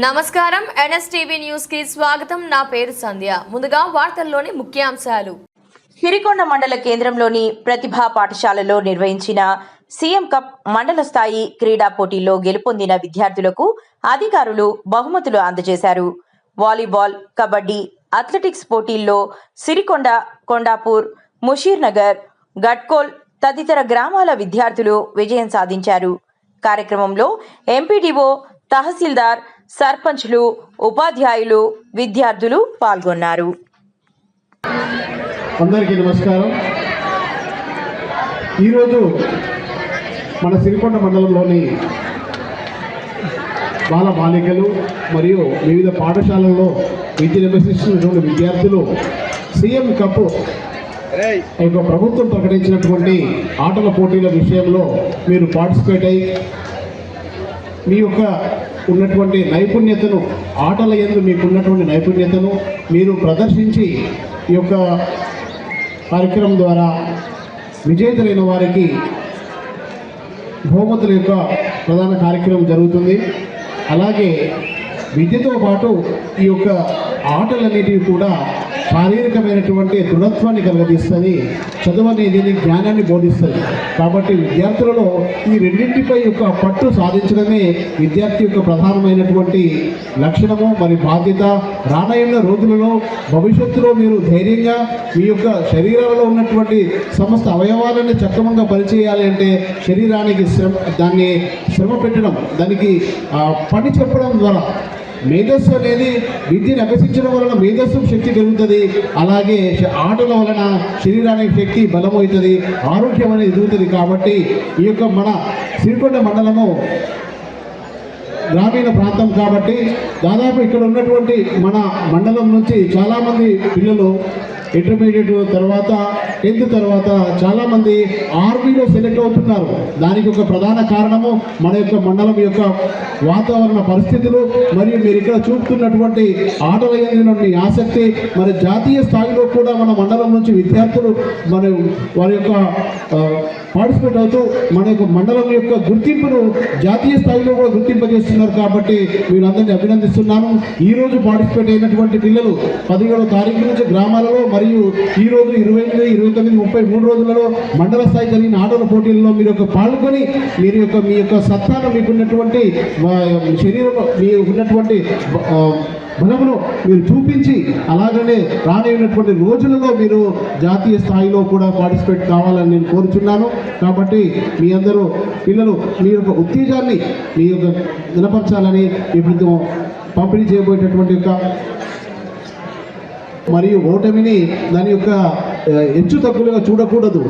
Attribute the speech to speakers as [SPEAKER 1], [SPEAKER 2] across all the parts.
[SPEAKER 1] నమస్కారం NSTV news కి స్వాగతం. నా పేరు సంధ్య. ముందుగా వార్తల్లోని ముఖ్యాంశాలు.
[SPEAKER 2] సిరికొండ మండల కేంద్రంలోని ప్రతిభా పాఠశాలలో నిర్వహించిన సీఎం కప్ మండల స్థాయి క్రీడా పోటీల్లో గెలుపొందిన విద్యార్థులకు అధికారులు బహుమతులు అందజేశారు. వాలీబాల్, కబడ్డీ, అథ్లెటిక్స్ పోటీల్లో సిరికొండ, కొండాపూర్, ముషీర్ నగర్, గట్కోల్ తదితర గ్రామాల విద్యార్థులు విజయం సాధించారు. కార్యక్రమంలో ఎంపీడీఓ, తహసీల్దార్, సర్పంచ్లు, ఉపాధ్యాయులు, విద్యార్థులు పాల్గొన్నారు.
[SPEAKER 3] అందరికీ నమస్కారం. ఈరోజు మన సిరికొండ మండలంలోని బాలికలు మరియు వివిధ పాఠశాలల్లో విద్యను అభ్యసిస్తున్నటువంటి విద్యార్థులు సీఎం కప్ ప్రభుత్వం ప్రకటించినటువంటి ఆటల పోటీల విషయంలో మీరు పార్టిసిపేట్ అయ్యి మీ యొక్క ఉన్నటువంటి నైపుణ్యతను, ఆటల యందు మీకున్నటువంటి నైపుణ్యతను మీరు ప్రదర్శించి ఈ యొక్క కార్యక్రమం ద్వారా విజేతలైన వారికి బహుమతుల యొక్క ప్రధాన కార్యక్రమం జరుగుతుంది. అలాగే విద్యతో పాటు ఈ యొక్క ఆటలన్నిటివి కూడా శారీరకమైనటువంటి దృఢత్వాన్ని కలిగిస్తుంది. చదువు అనేది జ్ఞానాన్ని బోధిస్తుంది. కాబట్టి విద్యార్థులలో ఈ రెండింటిపై యొక్క పట్టు సాధించడమే విద్యార్థి యొక్క ప్రధానమైనటువంటి లక్షణము మరి బాధ్యత. రానున్న రోజులలో భవిష్యత్తులో మీరు ధైర్యంగా మీ యొక్క శరీరంలో ఉన్నటువంటి సమస్త అవయవాలను సక్రమంగా పనిచేయాలి అంటే శరీరానికి శ్రమ పెట్టడం, దానికి పని చెప్పడం ద్వారా మేధస్సు అనేది విద్యను అభ్యసించడం వలన మేధస్సు శక్తి పెరుగుతుంది. అలాగే ఆటల వలన శరీరానికి శక్తి బలమవుతుంది, ఆరోగ్యం అనేది ఎదుగుతుంది. కాబట్టి ఈ యొక్క మన సిరికొండ మండలము గ్రామీణ ప్రాంతం కాబట్టి దాదాపు ఇక్కడ ఉన్నటువంటి మన మండలం నుంచి చాలామంది పిల్లలు ఇంటర్మీడియట్ తర్వాత 10th తర్వాత చాలామంది ఆర్మీలో సెలెక్ట్ అవుతున్నారు. దానికి ఒక ప్రధాన కారణము మన యొక్క మండలం యొక్క వాతావరణ పరిస్థితులు మరియు మీరు ఇక్కడ చూపుతున్నటువంటి ఆటల యందు ఆసక్తి. మరి జాతీయ స్థాయిలో కూడా మన మండలం నుంచి విద్యార్థులు వారి యొక్క పార్టిసిపేట్ అవుతూ మన యొక్క మండలం యొక్క గుర్తింపును జాతీయ స్థాయిలో కూడా గుర్తింపజేస్తున్నారు. కాబట్టి వీళ్ళందరినీ అభినందిస్తున్నాను. ఈరోజు పార్టిసిపేట్ అయినటువంటి పిల్లలు 17వ తారీఖు నుంచి గ్రామాలలో మరియు ఈరోజు 28, 29, 33 రోజులలో మండల స్థాయి జరిగిన ఆటల పోటీల్లో మీరు పాల్గొని మీ యొక్క సత్తాను, మీకున్నటువంటి శరీరంలో మీకు ఉన్నటువంటి బలమును మీరు చూపించి అలాగనే రానున్నటువంటి రోజులలో మీరు జాతీయ స్థాయిలో కూడా పార్టిసిపేట్ కావాలని నేను కోరుచున్నాను. కాబట్టి మీ అందరూ పిల్లలు మీ యొక్క ఉత్తేజాన్ని మీ యొక్క నిలపరచాలని ఇప్పుడు పంపిణీ చేయబోయేటటువంటి యొక్క మరియు ఓటమిని దాని యొక్క హెచ్చు తగ్గులుగా చూడకూడదు.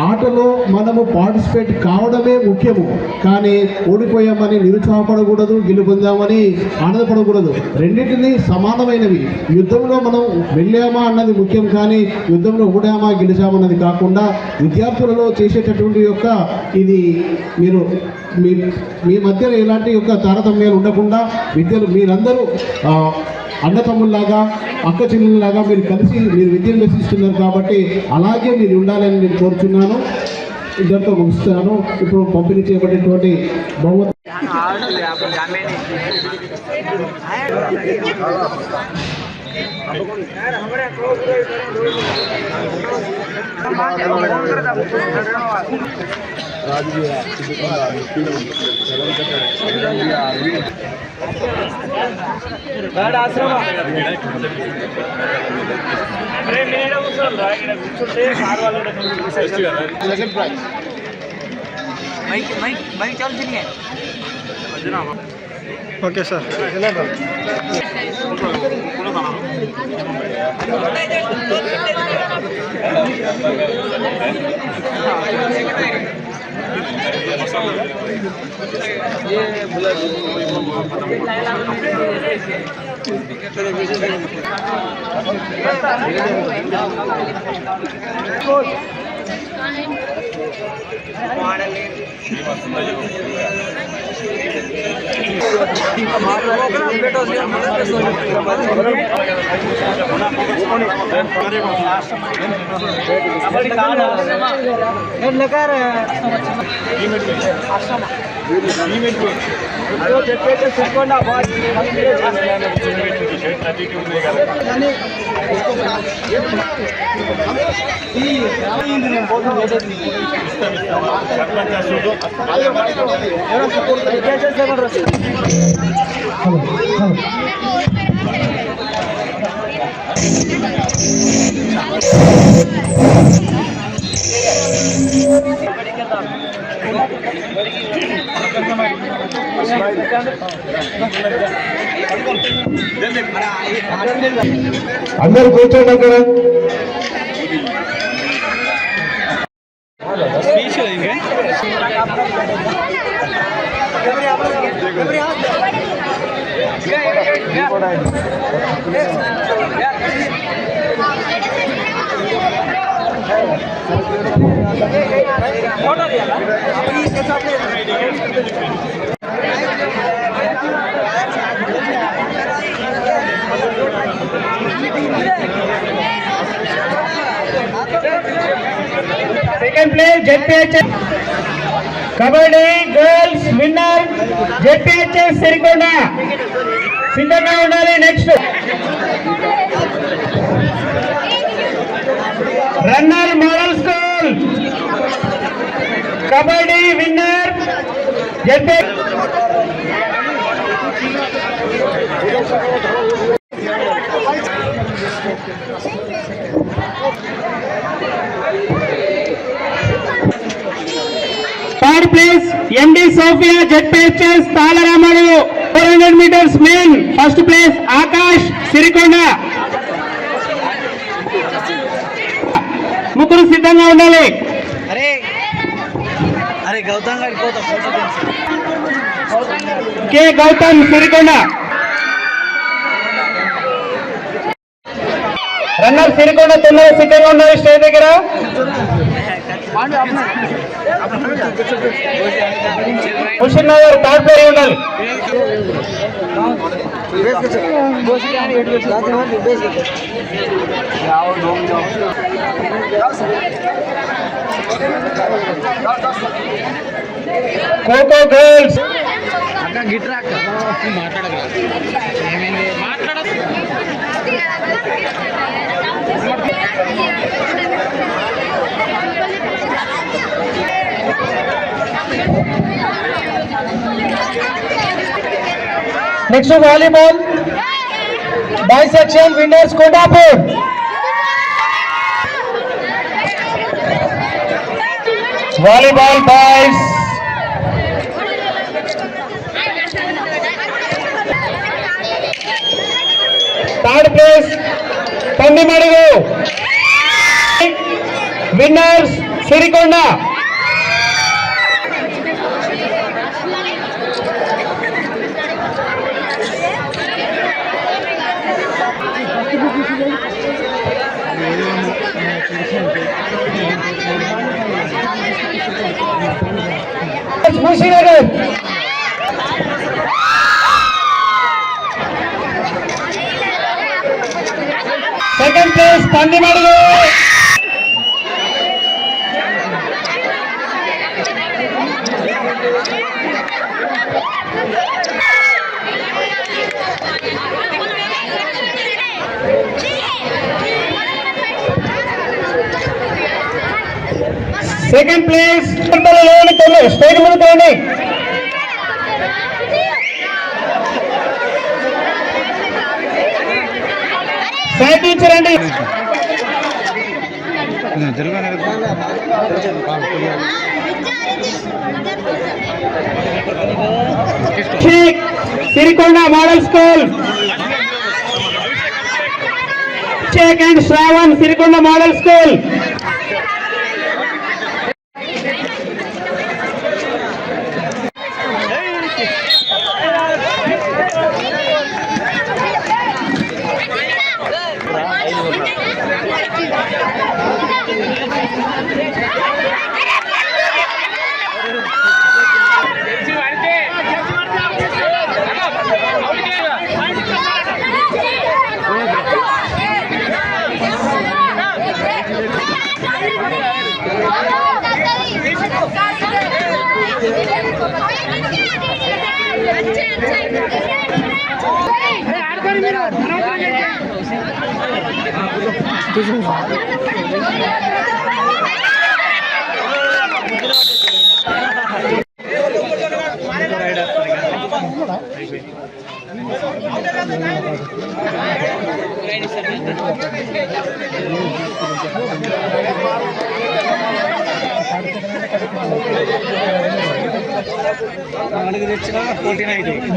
[SPEAKER 3] ఆటలో మనము పార్టిసిపేట్ కావడమే ముఖ్యము, కానీ ఓడిపోయామని నిరుత్సాహపడకూడదు, గెలుపొందామని ఆనందపడకూడదు. రెండింటినీ సమానమైనవి. యుద్ధంలో మనం వెళ్ళామా అన్నది ముఖ్యం, కానీ యుద్ధంలో ఓడామా గెలిచామన్నది కాకుండా విద్యార్థులలో చేసేటటువంటి యొక్క ఇది మీరు మీ మధ్యలో ఎలాంటి యొక్క తారతమ్యాలు ఉండకుండా మీరందరూ అన్నతమ్ముల్లాగా, అక్క చెల్లెల్లాగా మీరు కలిసి మీరు విద్యను అభ్యసిస్తున్నారు. కాబట్టి అలాగే మీరు ఉండాలని నేను కోరుచున్నాను. ఇద్దరితో ముగిస్తున్నాను. ఇప్పుడు పంపిణీ చేయబడేటువంటి బహుమతి
[SPEAKER 4] ఓకే సార్.
[SPEAKER 3] అందరు కూర్చోండి అక్కడ.
[SPEAKER 4] Second place ZPHS kabaddi girls winner ZPHS Sirikonda. సిద్ధంగా ఉండాలి. Next runner model school kabaddi winner ZPH. Third place MD Sofia ZPHS Talaramadu 400 meters main. First place Akash Sirikonda. ముగ్గురు సిద్ధంగా ఉండాలి. కే గౌతమ్ సిరికొండ. రన్నర్ సిరికొండ తొందరగా సిద్ధంగా ఉండాలి స్టేజ్ దగ్గర. హుషన్ నగర్ థర్డ్ ప్లేయర్ ఉండాలి. Kho kho girls next volleyball boy section winners Kondapur. Volleyball boys third place Pandimadugu winners Sirikonda. Mushinagar second place Pandimadugu. Second place stage ముందు తోండి. సాధించరండి. Sirikonda model school Sheikh and Shravan Sirikonda model school. నాలుగు తెచ్చిన 49.